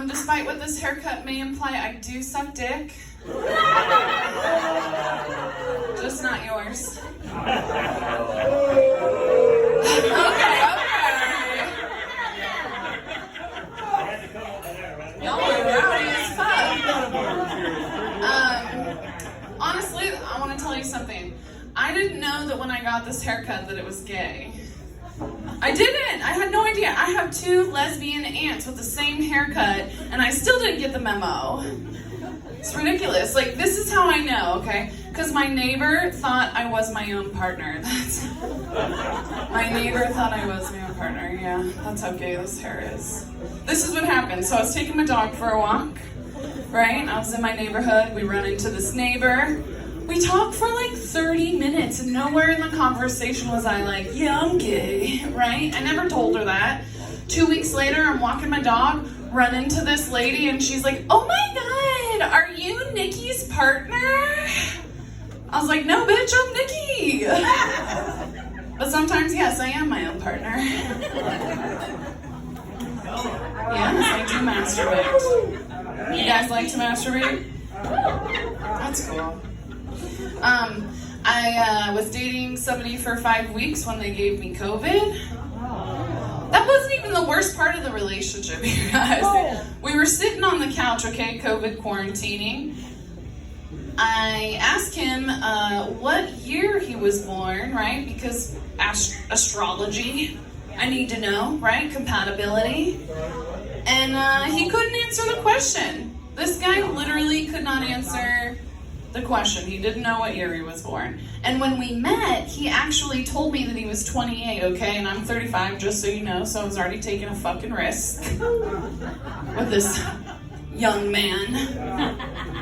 Despite what this haircut may imply, I do suck dick. Just not yours. Okay. Y'all are rowdy as fuck. Honestly, I want to tell you something. I didn't know that when I got this haircut that it was gay. I didn't. I had no idea. I have 2 lesbian aunts with the same haircut, and I still didn't get the memo. It's ridiculous. Like, this is how I know, okay? Because my neighbor thought I was my own partner. My neighbor thought I was my own partner. Yeah, that's how gay this hair is. This is what happened. So I was taking my dog for a walk, right? I was in my neighborhood. We run into this neighbor. We talked for like 30 minutes, and nowhere in the conversation was I like, yeah, I'm gay, right? I never told her that. 2 weeks later, I'm walking my dog, run into this lady, and she's like, oh my God, are you Nicki's partner? I was like, no, bitch, I'm Nicki. But sometimes, yes, I am my own partner. Yes, I do masturbate. You guys like to masturbate? That's cool. I was dating somebody for 5 weeks when they gave me COVID. That wasn't even the worst part of the relationship, you guys. We were sitting on the couch, okay, COVID quarantining. I asked him what year he was born, right? Because astrology, I need to know, right? Compatibility. And he couldn't answer the question. This guy literally could not answer the question. He didn't know what year he was born. And when we met, he actually told me that he was 28, okay? And I'm 35, just so you know, so I was already taking a fucking risk with this young man.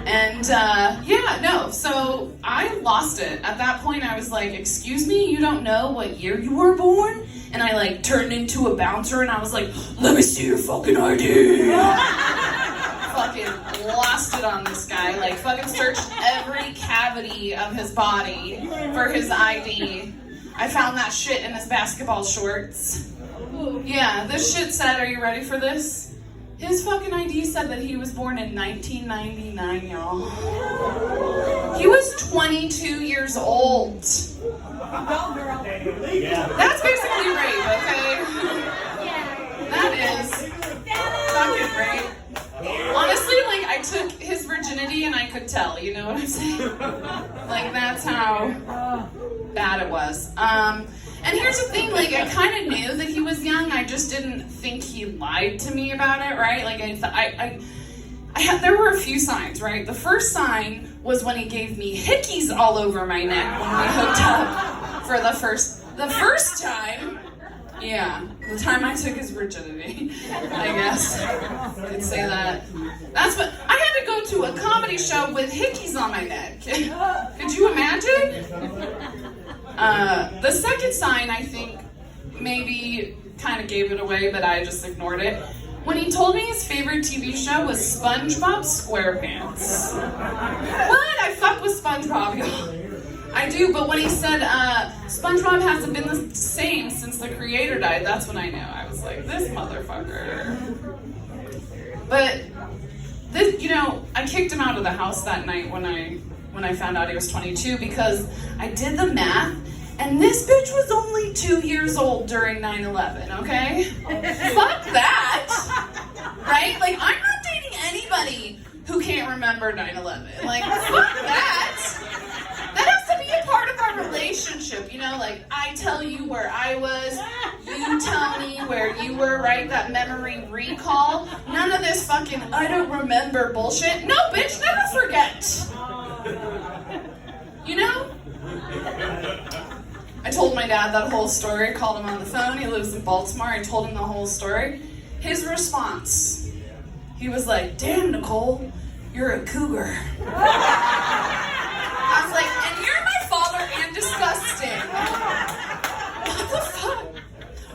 And so I lost it. At that point, I was like, excuse me, you don't know what year you were born? And I like turned into a bouncer and I was like, let me see your fucking ID. Fucking lost it on this guy. Like, fucking searched every cavity of his body for his ID. I found that shit in his basketball shorts. Yeah, this shit said, are you ready for this? His fucking ID said that he was born in 1999, y'all. He was 22 years old. That's basically rape, okay? That is fucking rape. Honestly, like, I took his virginity and I could tell, you know what I'm saying? Like, that's how bad it was. And here's the thing, like, I kind of knew that he was young, I just didn't think he lied to me about it, right? Like, there were a few signs, right? The first sign was when he gave me hickeys all over my neck when we hooked up for the first time. Yeah, the time I took his virginity, I guess. I could say that. That's what, I had to go to a comedy show with hickeys on my neck. Could you imagine? The second sign, I think, maybe kind of gave it away, but I just ignored it. When he told me his favorite TV show was SpongeBob SquarePants. What? I fuck with SpongeBob, y'all. I do, but when he said SpongeBob hasn't been the same since the creator died, that's when I knew. I was like, this motherfucker. But this, you know, I kicked him out of the house that night when I found out he was 22 because I did the math, and this bitch was only 2 years old during 9/11. Okay, fuck that, right? Like, I'm not dating anybody who can't remember 9/11. Like, fuck that. That has to be a part of our relationship, you know, like, I tell you where I was, you tell me where you were, right? That memory recall. None of this fucking I don't remember bullshit. No, bitch, never forget. You know? I told my dad that whole story, called him on the phone, he lives in Baltimore, I told him the whole story. His response, he was like, damn, Nicole, you're a cougar. I was like, and you're my father and disgusting. What the fuck?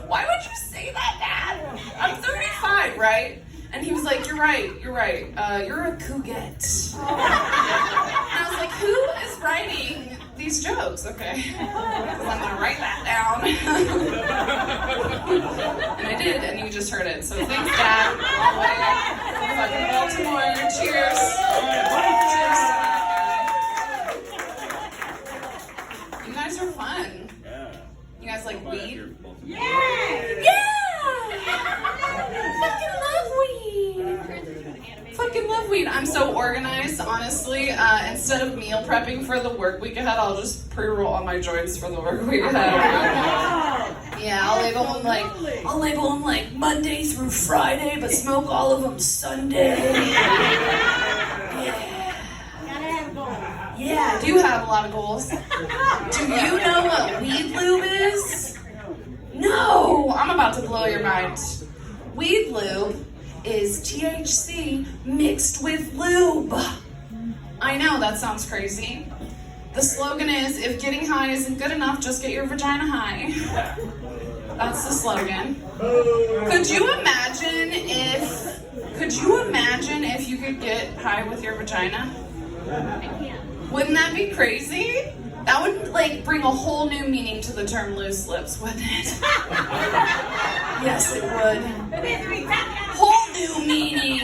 Why would you say that, Dad? I'm 35, right? And he was like, you're right. You're a cougette. And I was like, who is writing these jokes, okay? So I'm gonna write that down. And I did, and you just heard it. So thanks, Dad. All the way fucking Baltimore. Cheers. Cheers. You guys are fun. You guys like weed? Yeah! Fucking love weed. I'm so organized, honestly. Instead of meal prepping for the work week ahead, I'll just pre-roll all my joints for the work week ahead. Yeah, I'll label them like Monday through Friday, but smoke all of them Sunday. Yeah, I do have a lot of goals. Do you know what weed lube is? No, I'm about to blow your mind. Weed lube is THC mixed with lube. I know, that sounds crazy. The slogan is, if getting high isn't good enough, just get your vagina high. That's the slogan. Could you imagine if you could get high with your vagina? I can't. Wouldn't that be crazy? That would like bring a whole new meaning to the term loose lips, wouldn't it? Yes, it would. Whole new meaning.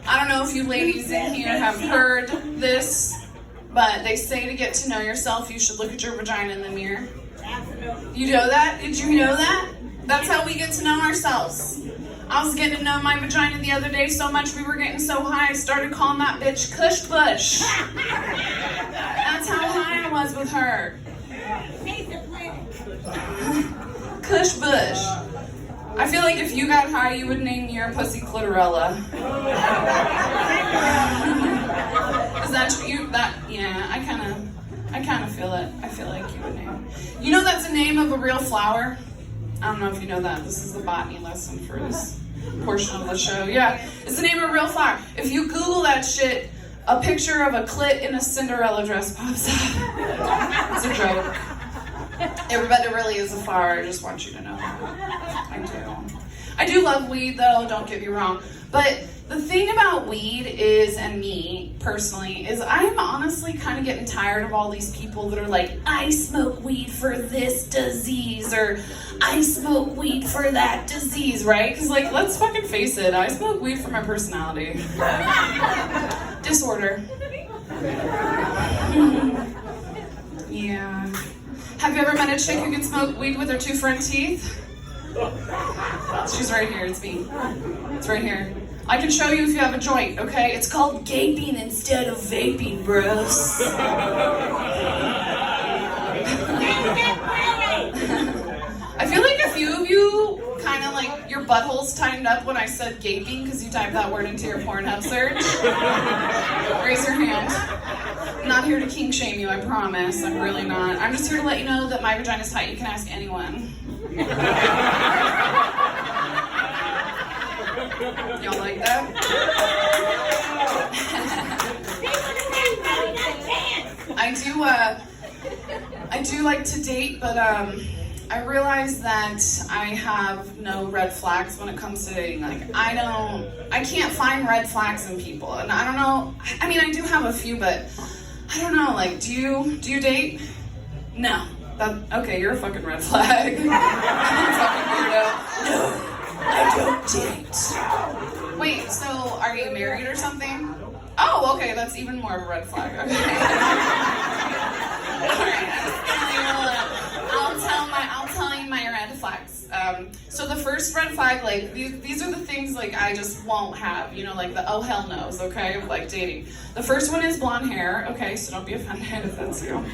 I don't know if you ladies in here have heard this, but they say to get to know yourself, you should look at your vagina in the mirror. You know that? Did you know that? That's how we get to know ourselves. I was getting to know my vagina the other day so much we were getting so high I started calling that bitch Kush Bush. That's how high I was with her. Kush Bush. I feel like if you got high you would name your pussy Clitorella. Is that true? Yeah, I kinda feel it. I feel like you would name. You know that's the name of a real flower? I don't know if you know that. This is the botany lesson for this portion of the show. Yeah, it's the name of a real flower. If you Google that shit, a picture of a clit in a Cinderella dress pops up. It's a joke. Everybody really is a flower. I just want you to know. I do love weed, though. Don't get me wrong. But the thing about weed is, and me personally, is I'm honestly kind of getting tired of all these people that are like, I smoke weed for this disease, or I smoke weed for that disease, right? Because, like, let's fucking face it, I smoke weed for my personality. Disorder. Yeah. Have you ever met a chick who can smoke weed with her two front teeth? She's right here, it's me. It's right here. I can show you if you have a joint, okay? It's called gaping instead of vaping, bros. I feel like a few of you kind of like your buttholes tightened up when I said gaping because you typed that word into your Pornhub search. Raise your hand. I'm not here to kink shame you, I promise. I'm really not. I'm just here to let you know that my vagina's tight. You can ask anyone. Y'all like that? I do like to date, but I realize that I have no red flags when it comes to dating. Like, I can't find red flags in people, and I don't know. I mean, I do have a few, but I don't know. Like, do you date? No. Okay, you're a fucking red flag. I'm a fucking weirdo. No, I don't date. Wait, so are you married or something? Oh, okay, that's even more of a red flag. Okay. Alright, I'll tell you my red flags. So the first red flag, like, these are the things, like, I just won't have, you know, like the oh hell no's, okay, of, like, dating. The first one is blonde hair, okay, so don't be offended if that's you.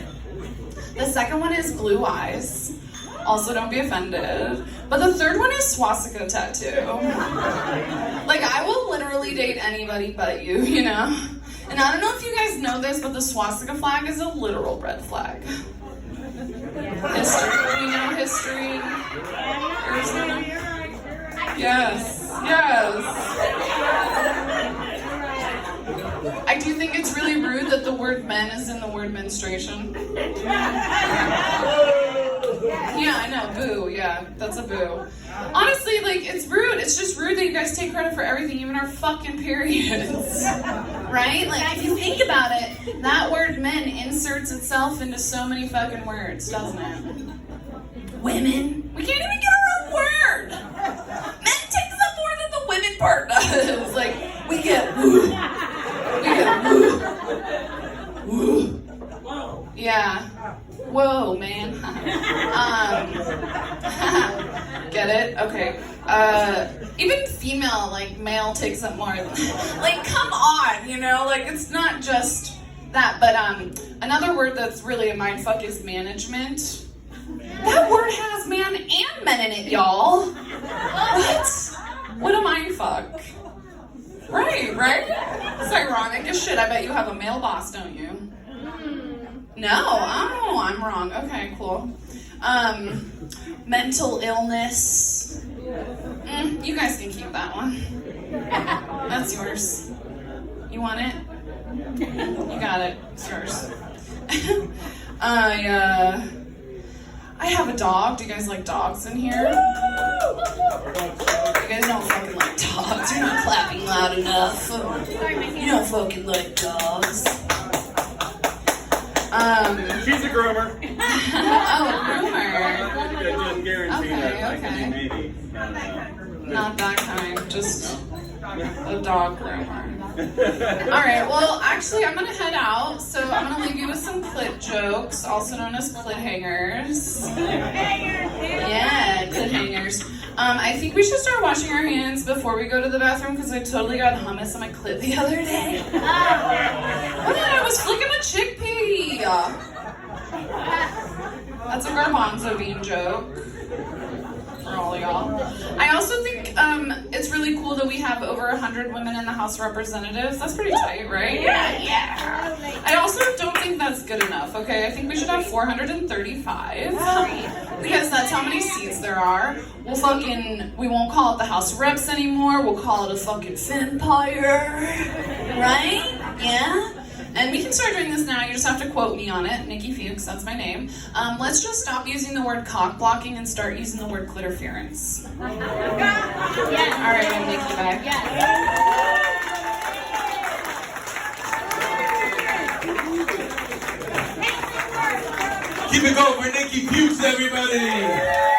The second one is blue eyes. Also, don't be offended. But the third one is swastika tattoo. Like, I will literally date anybody but you, you know? And I don't know if you guys know this, but the swastika flag is a literal red flag. History, you know, history. Yes, yes. I do think it's really rude that the word men is in the word menstruation. Yeah, I know, boo, yeah, that's a boo. Honestly, like, it's rude. It's just rude that you guys take credit for everything, even our fucking periods. Right? Like, if you think about it, that word men inserts itself into so many fucking words, doesn't it? Women. We can't even get our own word. Men takes up more than the women part does. Like, we get woo. We get woo. Woo. Yeah. Whoa, man. Get it? Okay. Even female, like, male takes up more. Like, come on, you know? Like, it's not just that. But another word that's really a mindfuck is management. That word has man and men in it, y'all. What? What a mindfuck. Right? It's ironic as shit. I bet you have a male boss, don't you? No? Oh, I'm wrong. Okay, cool. Mental illness. You guys can keep that one. That's yours. You want it? You got it. It's yours. I have a dog. Do you guys like dogs in here? You guys don't fucking like dogs. You're not clapping loud enough. You don't fucking like dogs. She's a groomer. Oh, groomer. Just guarantee that. Okay. Maybe. Not that kind. Just a dog groomer. Alright, well, actually, I'm gonna head out, so I'm gonna leave you with some clit jokes, also known as clit hangers. Yeah, clit hangers. I think we should start washing our hands before we go to the bathroom, because I totally got hummus on my clit the other day. What? I was flicking a chickpea. That's a garbanzo bean joke. For all y'all. I also think it's really cool that we have over 100 women in the House of Representatives. That's pretty tight, right? Yeah. I also don't think that's good enough, okay? I think we should have 435. Because that's how many seats there are. We won't call it the House of Reps anymore. We'll call it a fucking Finpire. Right? Yeah? And we can start doing this now. You just have to quote me on it. Nicki Fuchs, that's my name. Let's just stop using the word cock blocking and start using the word clitorference. Yeah. All right, I'm Nicki. Bye. Keep it going for Nicki Fuchs, everybody.